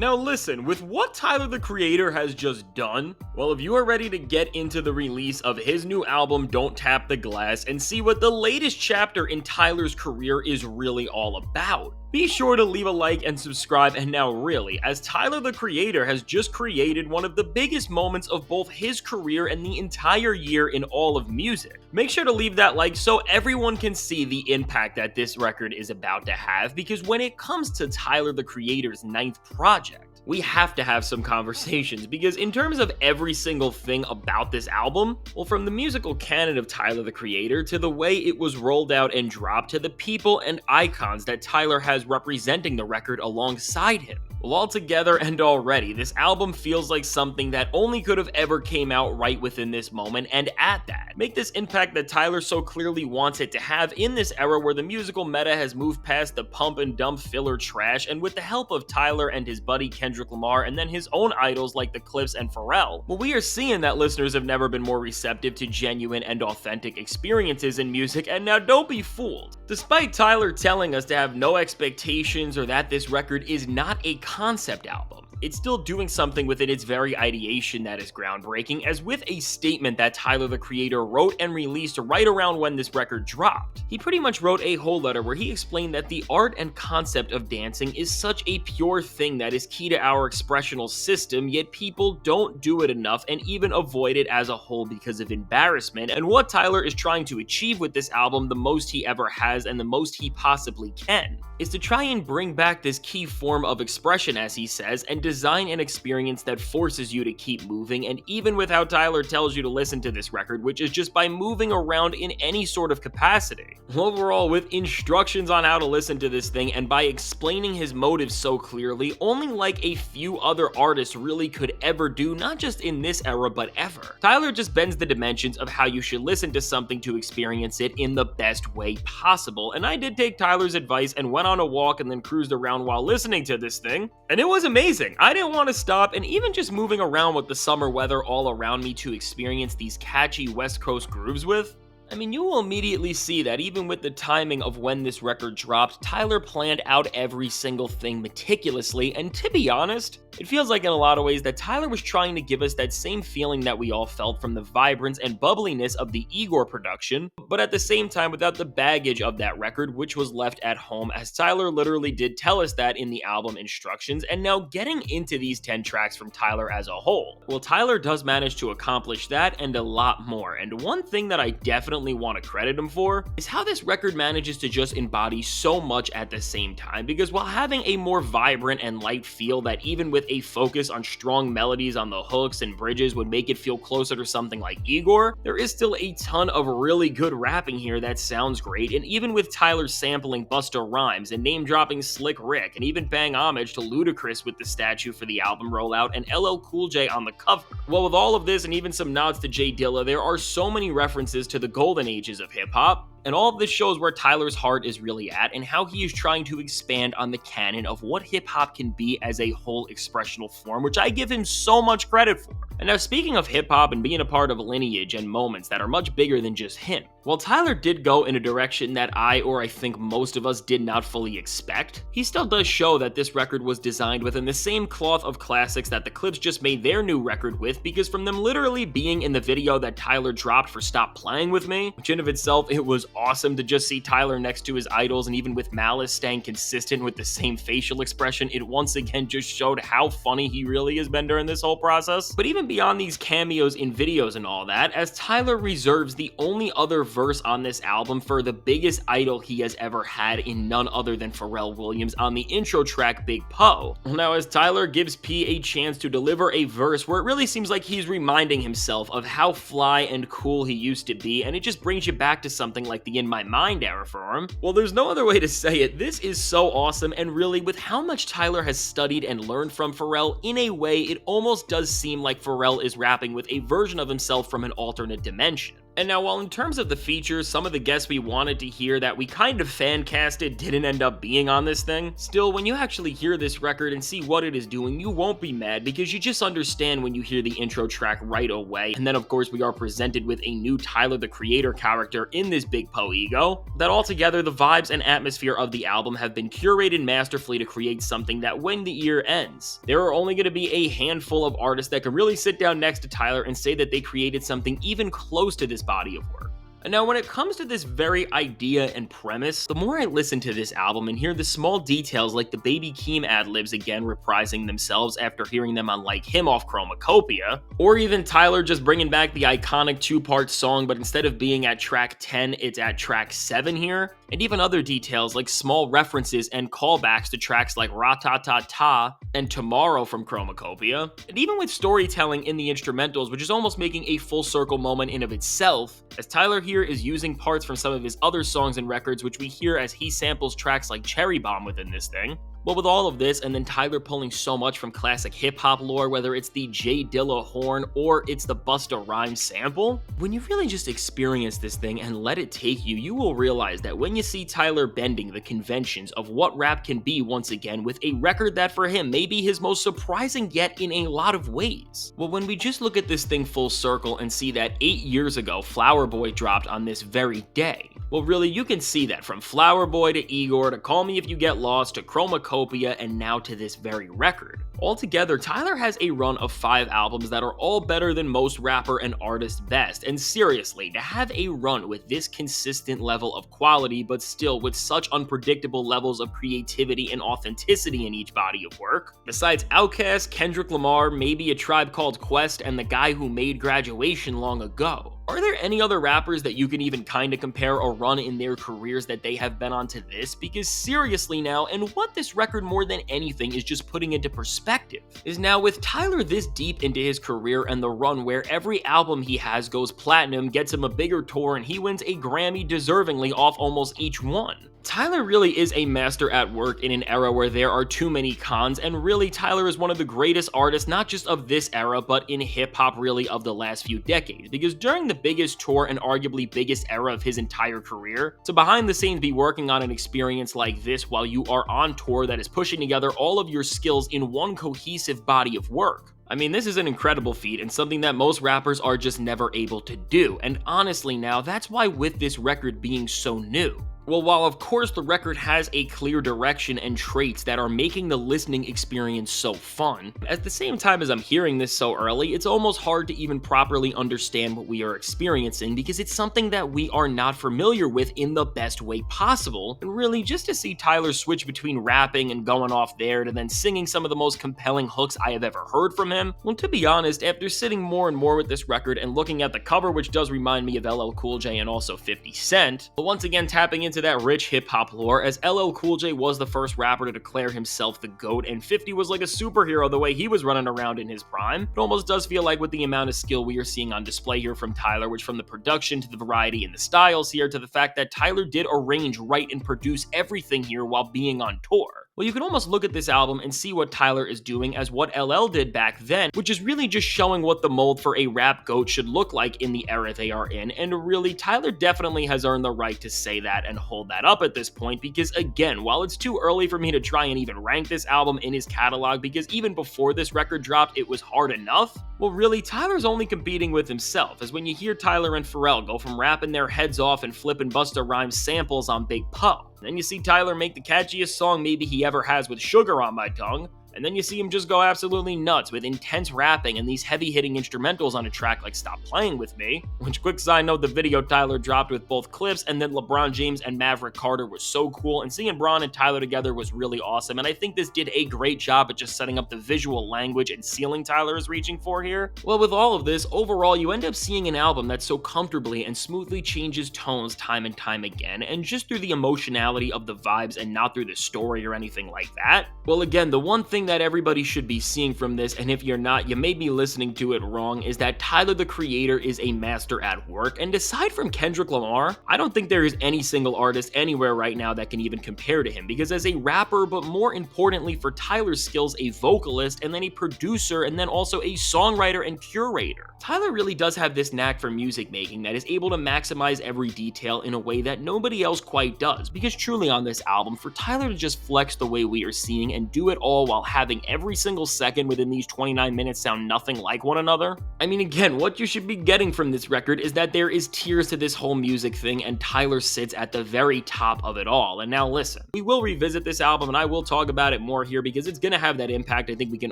Now listen, with what Tyler the Creator has just done, well, if you are ready to get into the release of his new album Don't Tap the Glass and see what the latest chapter in Tyler's career is really all about, be sure to leave a like and subscribe. And now really, as Tyler the Creator has just created one of the biggest moments of both his career and the entire year in all of music. Make sure to leave that like so everyone can see the impact that this record is about to have, because when it comes to Tyler the Creator's 9th project, we have to have some conversations, because in terms of every single thing about this album, well, from the musical canon of Tyler the Creator to the way it was rolled out and dropped to the people and icons that Tyler has representing the record alongside him, well, altogether and already, this album feels like something that only could have ever came out right within this moment, and at that, make this impact that Tyler so clearly wants it to have in this era where the musical meta has moved past the pump and dump filler trash, and with the help of Tyler and his buddy Kendrick Lamar and then his own idols like the Clipse and Pharrell, well, we are seeing that listeners have never been more receptive to genuine and authentic experiences in music. And now don't be fooled. Despite Tyler telling us to have no expectations or that this record is not a concept album, it's still doing something within its very ideation that is groundbreaking, as with a statement that Tyler the Creator wrote and released right around when this record dropped. He pretty much wrote a whole letter where he explained that the art and concept of dancing is such a pure thing that is key to our expressional system, yet people don't do it enough and even avoid it as a whole because of embarrassment. And what Tyler is trying to achieve with this album, the most he ever has and the most he possibly can, is to try and bring back this key form of expression, as he says, and design an experience that forces you to keep moving. And even with how Tyler tells you to listen to this record, which is just by moving around in any sort of capacity. Overall, with instructions on how to listen to this thing and by explaining his motives so clearly, only like a few other artists really could ever do, not just in this era but ever. Tyler just bends the dimensions of how you should listen to something to experience it in the best way possible. And I did take Tyler's advice and went on a walk and then cruised around while listening to this thing, and it was amazing. I didn't want to stop, and even just moving around with the summer weather all around me to experience these catchy West Coast grooves with, I mean, you will immediately see that even with the timing of when this record dropped, Tyler planned out every single thing meticulously, and to be honest, it feels like in a lot of ways that Tyler was trying to give us that same feeling that we all felt from the vibrance and bubbliness of the Igor production, but at the same time without the baggage of that record, which was left at home, as Tyler literally did tell us that in the album instructions. And now getting into these 10 tracks from Tyler as a whole, well, Tyler does manage to accomplish that and a lot more. And one thing that I definitely want to credit him for is how this record manages to just embody so much at the same time, because while having a more vibrant and light feel that even with a focus on strong melodies on the hooks and bridges would make it feel closer to something like Igor, there is still a ton of really good rapping here that sounds great. And even with Tyler sampling Busta Rhymes and name dropping Slick Rick and even paying homage to Ludacris with the statue for the album rollout and LL Cool J on the cover, well, with all of this and even some nods to Jay Dilla, there are so many references to the golden ages of hip-hop. And all of this shows where Tyler's heart is really at and how he is trying to expand on the canon of what hip-hop can be as a whole expressional form, which I give him so much credit for. And now, speaking of hip-hop and being a part of lineage and moments that are much bigger than just him, while Tyler did go in a direction that I think most of us did not fully expect, he still does show that this record was designed within the same cloth of classics that the Clipse just made their new record with, because from them literally being in the video that Tyler dropped for Stop Playing With Me, which in of itself, it was awesome to just see Tyler next to his idols, and even with Malice staying consistent with the same facial expression, it once again just showed how funny he really has been during this whole process. But even beyond these cameos in videos and all that, as Tyler reserves the only other verse on this album for the biggest idol he has ever had in none other than Pharrell Williams on the intro track Big Poe. Now, as Tyler gives P a chance to deliver a verse where it really seems like he's reminding himself of how fly and cool he used to be, and it just brings you back to something like the In My Mind era for him, well, there's no other way to say it. This is so awesome, and really, with how much Tyler has studied and learned from Pharrell, in a way, it almost does seem like Pharrell is rapping with a version of himself from an alternate dimension. And now, while in terms of the features, some of the guests we wanted to hear that we kind of fan casted didn't end up being on this thing, still, when you actually hear this record and see what it is doing, you won't be mad because you just understand when you hear the intro track right away. And then, of course, we are presented with a new Tyler the Creator character in this Big Po ego. That altogether, the vibes and atmosphere of the album have been curated masterfully to create something that when the year ends, there are only going to be a handful of artists that can really sit down next to Tyler and say that they created something even close to this body of work. And now when it comes to this very idea and premise, the more I listen to this album and hear the small details like the Baby Keem ad-libs again reprising themselves after hearing them on Like Him off Chromacopia, or even Tyler just bringing back the iconic two-part song but instead of being at track 10, it's at track 7 here, and even other details like small references and callbacks to tracks like Ra-Ta-Ta-Ta and Tomorrow from Chromacopia, and even with storytelling in the instrumentals, which is almost making a full circle moment in of itself, as Tyler here is using parts from some of his other songs and records which we hear as he samples tracks like Cherry Bomb within this thing. But with all of this, and then Tyler pulling so much from classic hip-hop lore, whether it's the J Dilla horn or it's the Busta Rhymes sample, when you really just experience this thing and let it take you, you will realize that when you see Tyler bending the conventions of what rap can be once again with a record that for him may be his most surprising yet in a lot of ways. Well, when we just look at this thing full circle and see that 8 years ago, Flower Boy dropped on this very day, well, really, you can see that from Flower Boy to Igor to Call Me If You Get Lost to Chromacopia and now to this very record. Altogether, Tyler has a run of 5 albums that are all better than most rapper and artist best, and seriously, to have a run with this consistent level of quality but still with such unpredictable levels of creativity and authenticity in each body of work, besides Outkast, Kendrick Lamar, maybe A Tribe Called Quest, and the guy who made Graduation long ago, are there any other rappers that you can even kinda compare or run in their careers that they have been on to this? Because seriously now, and what this record more than anything is just putting into perspective, is now with Tyler this deep into his career and the run where every album he has goes platinum, gets him a bigger tour, and he wins a Grammy deservingly off almost each one. Tyler really is a master at work in an era where there are too many cons, and really Tyler is one of the greatest artists not just of this era but in hip-hop really of the last few decades, because during the biggest tour and arguably biggest era of his entire career, to behind the scenes be working on an experience like this while you are on tour that is pushing together all of your skills in one cohesive body of work. I mean, this is an incredible feat and something that most rappers are just never able to do, and honestly now, that's why with this record being so new, well, while of course the record has a clear direction and traits that are making the listening experience so fun, at the same time as I'm hearing this so early, it's almost hard to even properly understand what we are experiencing because it's something that we are not familiar with in the best way possible, and really just to see Tyler switch between rapping and going off there to then singing some of the most compelling hooks I have ever heard from him, well, to be honest, after sitting more and more with this record and looking at the cover, which does remind me of LL Cool J and also 50 Cent, but once again tapping into that rich hip-hop lore, as LL Cool J was the first rapper to declare himself the GOAT, and 50 was like a superhero the way he was running around in his prime. It almost does feel like with the amount of skill we are seeing on display here from Tyler, which from the production to the variety in the styles here to the fact that Tyler did arrange, write, and produce everything here while being on tour. Well, you can almost look at this album and see what Tyler is doing as what LL did back then, which is really just showing what the mold for a rap GOAT should look like in the era they are in, and really, Tyler definitely has earned the right to say that and hold that up at this point because, again, while it's too early for me to try and even rank this album in his catalog because even before this record dropped, it was hard enough, well, really, Tyler's only competing with himself, as when you hear Tyler and Pharrell go from rapping their heads off and flipping Busta Rhymes samples on Big Po, then you see Tyler make the catchiest song maybe he ever has with Sugar on My Tongue, and then you see him just go absolutely nuts with intense rapping and these heavy-hitting instrumentals on a track like Stop Playing With Me, which, quick side note, the video Tyler dropped with both Clipse and then LeBron James and Maverick Carter was so cool, and seeing Bron and Tyler together was really awesome, and I think this did a great job at just setting up the visual language and ceiling Tyler is reaching for here. Well, with all of this, overall, you end up seeing an album that so comfortably and smoothly changes tones time and time again, and just through the emotionality of the vibes and not through the story or anything like that. Well, again, the one thing that everybody should be seeing from this, and if you're not, you may be listening to it wrong, is that Tyler the Creator is a master at work, and aside from Kendrick Lamar, I don't think there is any single artist anywhere right now that can even compare to him, because as a rapper, but more importantly for Tyler's skills, a vocalist, and then a producer, and then also a songwriter and curator, Tyler really does have this knack for music making that is able to maximize every detail in a way that nobody else quite does, because truly on this album, for Tyler to just flex the way we are seeing and do it all while having every single second within these 29 minutes sound nothing like one another, I mean, again, what you should be getting from this record is that there is tiers to this whole music thing, and Tyler sits at the very top of it all. And now listen, we will revisit this album and I will talk about it more here because it's gonna have that impact. I think we can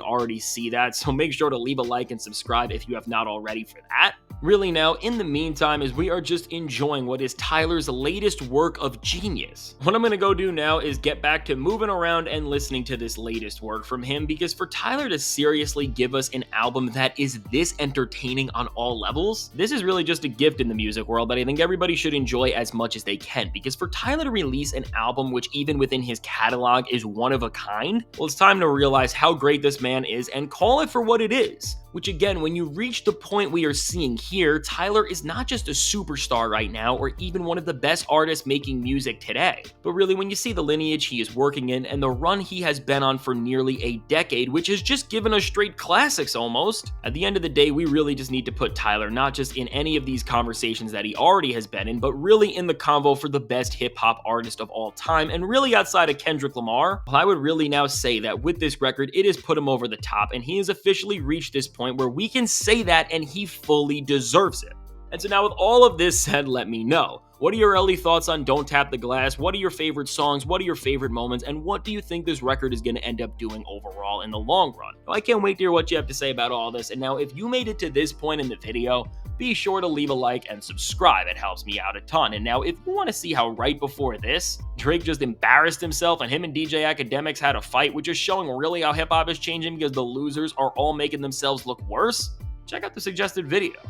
already see that, so make sure to leave a like and subscribe if you have not already for that. Really now, in the meantime, as we are just enjoying what is Tyler's latest work of genius, what I'm gonna go do now is get back to moving around and listening to this latest work from him, because for Tyler to seriously give us an album that is this entertaining on all levels, this is really just a gift in the music world that I think everybody should enjoy as much as they can, because for Tyler to release an album which even within his catalog is one of a kind, well, it's time to realize how great this man is and call it for what it is. Which again, when you reach the point we are seeing here, Tyler is not just a superstar right now or even one of the best artists making music today, but really when you see the lineage he is working in and the run he has been on for nearly a decade, which has just given us straight classics almost, at the end of the day, we really just need to put Tyler not just in any of these conversations that he already has been in, but really in the convo for the best hip-hop artist of all time, and really outside of Kendrick Lamar, well, I would really now say that with this record, it has put him over the top, and he has officially reached this point where we can say that and he fully deserves it. And so now with all of this said, let me know. What are your early thoughts on Don't Tap the Glass? What are your favorite songs? What are your favorite moments? And what do you think this record is going to end up doing overall in the long run? Well, I can't wait to hear what you have to say about all this. And now if you made it to this point in the video, be sure to leave a like and subscribe. It helps me out a ton. And now if you want to see how right before this, Drake just embarrassed himself and him and DJ Academics had a fight, which is showing really how hip-hop is changing because the losers are all making themselves look worse, check out the suggested video.